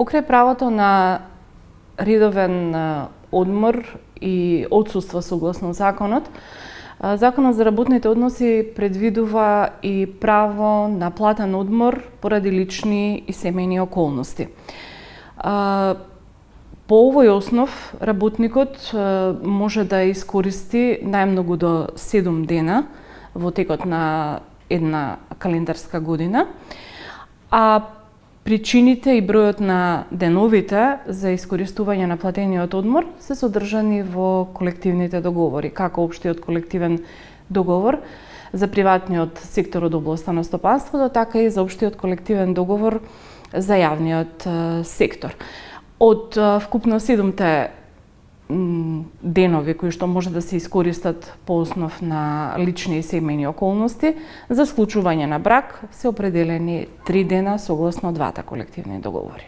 Покрај правото на редовен одмор и отсуство согласно законот, Законот за работните односи предвидува и право на платен одмор поради лични и семејни околности. По овој основ, работникот може да искористи најмногу до 7 дена во текот на една календарска година, а причините и бројот на деновите за искористување на платениот одмор се содржани во колективните договори, како општиот колективен договор за приватниот сектор од областа на стопанството, така и за општиот колективен договор за јавниот сектор. Од вкупно 7 денови кои што може да се искористат по основ на лични и семејни околности, за склучување на брак се определени 3 дена согласно двата колективни договори.